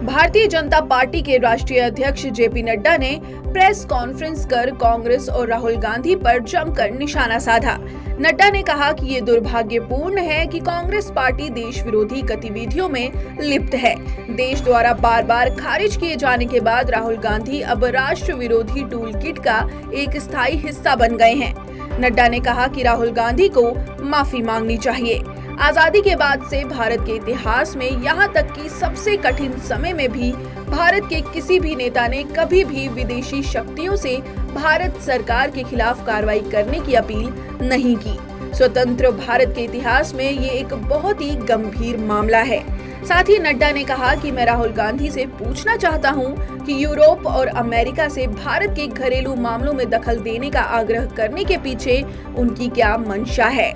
Bharatiya Janata party के राष्ट्रीय अध्यक्ष जेपी नड्डा ने प्रेस कॉन्फ्रेंस कर कांग्रेस और राहुल गांधी पर जमकर निशाना साधा। नड्डा ने कहा कि ये दुर्भाग्यपूर्ण है कि कांग्रेस पार्टी देश विरोधी गतिविधियों में लिप्त है। देश द्वारा बार बार खारिज किए जाने के बाद राहुल गांधी अब राष्ट्र विरोधी टूल किट का एक स्थायी हिस्सा बन गए हैं। नड्डा ने कहा कि राहुल गांधी को माफी मांगनी चाहिए। आजादी के बाद से भारत के इतिहास में यहाँ तक कि सबसे कठिन समय में भी भारत के किसी भी नेता ने कभी भी विदेशी शक्तियों से भारत सरकार के खिलाफ कार्रवाई करने की अपील नहीं की। स्वतंत्र भारत के इतिहास में ये एक बहुत ही गंभीर मामला है। साथ ही नड्डा ने कहा कि मैं राहुल गांधी से पूछना चाहता हूं कि यूरोप और अमेरिका से भारत के घरेलू मामलों में दखल देने का आग्रह करने के पीछे उनकी क्या मंशा है।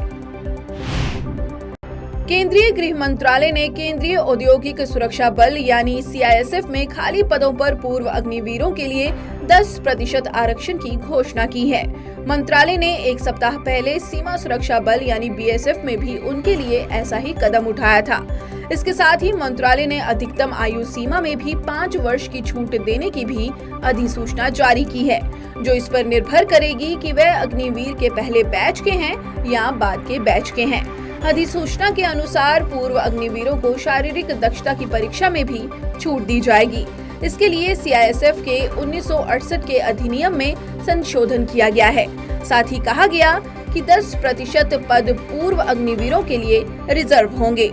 केंद्रीय गृह मंत्रालय ने केंद्रीय औद्योगिक सुरक्षा बल यानी सीआईएसएफ में खाली पदों पर पूर्व अग्निवीरों के लिए 10% आरक्षण की घोषणा की है। मंत्रालय ने एक सप्ताह पहले सीमा सुरक्षा बल यानी बीएसएफ में भी उनके लिए ऐसा ही कदम उठाया था। इसके साथ ही मंत्रालय ने अधिकतम आयु सीमा में भी 5 वर्ष की छूट देने की भी अधिसूचना जारी की है, जो इस पर निर्भर करेगी कि वह अग्निवीर के पहले बैच के हैं या बाद के बैच के हैं। अधिसूचना के अनुसार पूर्व अग्निवीरों को शारीरिक दक्षता की परीक्षा में भी छूट दी जाएगी। इसके लिए सीआईएसएफ के 1968 के अधिनियम में संशोधन किया गया है। साथ ही कहा गया कि 10% पद पूर्व अग्निवीरों के लिए रिजर्व होंगे।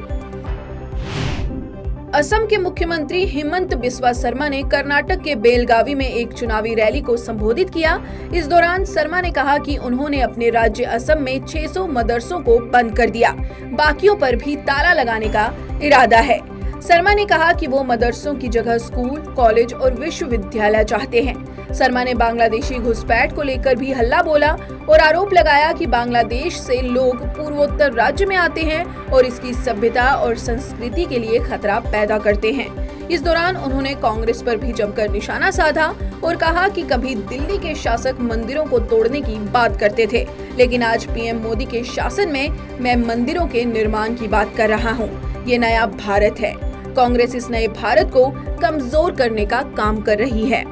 असम के मुख्यमंत्री हिमंत बिस्वा शर्मा ने कर्नाटक के बेलगावी में एक चुनावी रैली को संबोधित किया। इस दौरान शर्मा ने कहा कि उन्होंने अपने राज्य असम में 600 मदरसों को बंद कर दिया, बाकियों पर भी ताला लगाने का इरादा है। शर्मा ने कहा कि वो मदरसों की जगह स्कूल, कॉलेज और विश्वविद्यालय चाहते हैं। शर्मा ने बांग्लादेशी घुसपैठ को लेकर भी हल्ला बोला और आरोप लगाया कि बांग्लादेश से लोग पूर्वोत्तर राज्य में आते हैं और इसकी सभ्यता और संस्कृति के लिए खतरा पैदा करते हैं। इस दौरान उन्होंने कांग्रेस पर भी जमकर निशाना साधा और कहा कि कभी दिल्ली के शासक मंदिरों को तोड़ने की बात करते थे, लेकिन आज पीएम मोदी के शासन में मैं मंदिरों के निर्माण की बात कर रहा हूँ। ये नया भारत है। कांग्रेस इस नए भारत को कमजोर करने का काम कर रही है।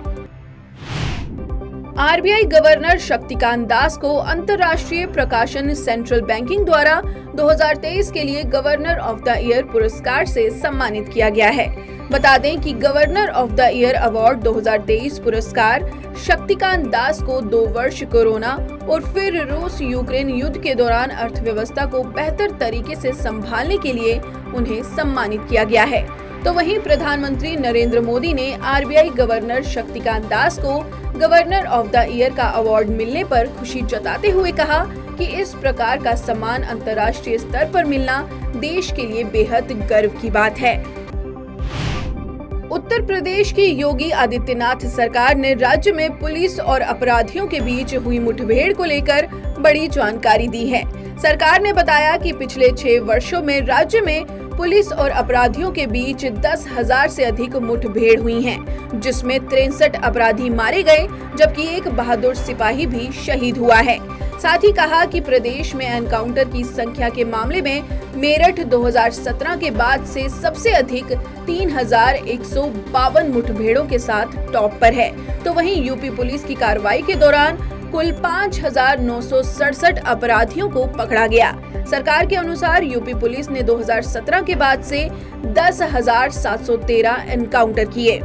आरबीआई गवर्नर शक्तिकांत दास को अंतर्राष्ट्रीय प्रकाशन सेंट्रल बैंकिंग द्वारा 2023 के लिए गवर्नर ऑफ द ईयर पुरस्कार से सम्मानित किया गया है। बता दें कि governor of the year award 2023 पुरस्कार शक्तिकांत दास को 2 वर्ष कोरोना और फिर रूस यूक्रेन युद्ध के दौरान अर्थव्यवस्था को बेहतर तरीके से संभालने के लिए उन्हें सम्मानित किया गया है। तो वहीं प्रधानमंत्री नरेंद्र मोदी ने आरबीआई गवर्नर शक्तिकांत दास को गवर्नर ऑफ द ईयर का अवार्ड मिलने पर खुशी जताते हुए कहा कि इस प्रकार का सम्मान अंतर्राष्ट्रीय स्तर पर मिलना देश के लिए बेहद गर्व की बात है। उत्तर प्रदेश की योगी आदित्यनाथ सरकार ने राज्य में पुलिस और अपराधियों के बीच हुई मुठभेड़ को लेकर बड़ी जानकारी दी है। सरकार ने बताया कि पिछले 6 वर्षों में राज्य में पुलिस और अपराधियों के बीच 10,000 से अधिक मुठभेड़ हुई हैं, जिसमें 63 अपराधी मारे गए, जबकि एक बहादुर सिपाही भी शहीद हुआ है। साथ ही कहा कि प्रदेश में एनकाउंटर की संख्या के मामले में मेरठ 2017 के बाद से सबसे अधिक 3,152 मुठभेड़ों के साथ टॉप पर है। तो वहीं यूपी पुलिस की कार्रवाई के दौरान कुल 5,967 अपराधियों को पकड़ा गया। सरकार के अनुसार यूपी पुलिस ने 2017 के बाद से 10,713 एनकाउंटर किए।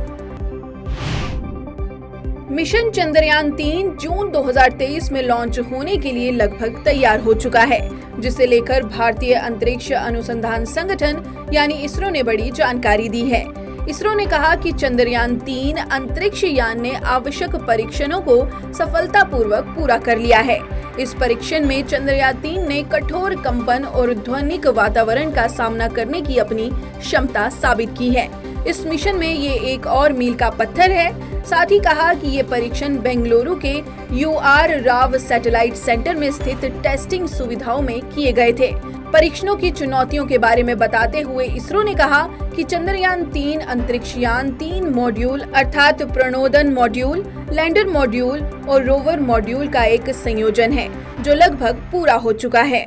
मिशन चंद्रयान 3 जून 2023 में लॉन्च होने के लिए लगभग तैयार हो चुका है, जिसे लेकर भारतीय अंतरिक्ष अनुसंधान संगठन यानी इसरो ने बड़ी जानकारी दी है। इसरो ने कहा कि चंद्रयान 3 अंतरिक्ष यान ने आवश्यक परीक्षणों को सफलतापूर्वक पूरा कर लिया है। इस परीक्षण में चंद्रयान 3 ने कठोर कंपन और ध्वनिक वातावरण का सामना करने की अपनी क्षमता साबित की है। इस मिशन में ये एक और मील का पत्थर है। साथ ही कहा कि ये परीक्षण बेंगलुरु के यूआर राव सैटेलाइट सेंटर में स्थित टेस्टिंग सुविधाओं में किए गए थे। परीक्षणों की चुनौतियों के बारे में बताते हुए इसरो ने कहा कि चंद्रयान 3 अंतरिक्षयान 3 मॉड्यूल अर्थात प्रणोदन मॉड्यूल, लैंडर मॉड्यूल और रोवर मॉड्यूल का एक संयोजन है, जो लगभग पूरा हो चुका है।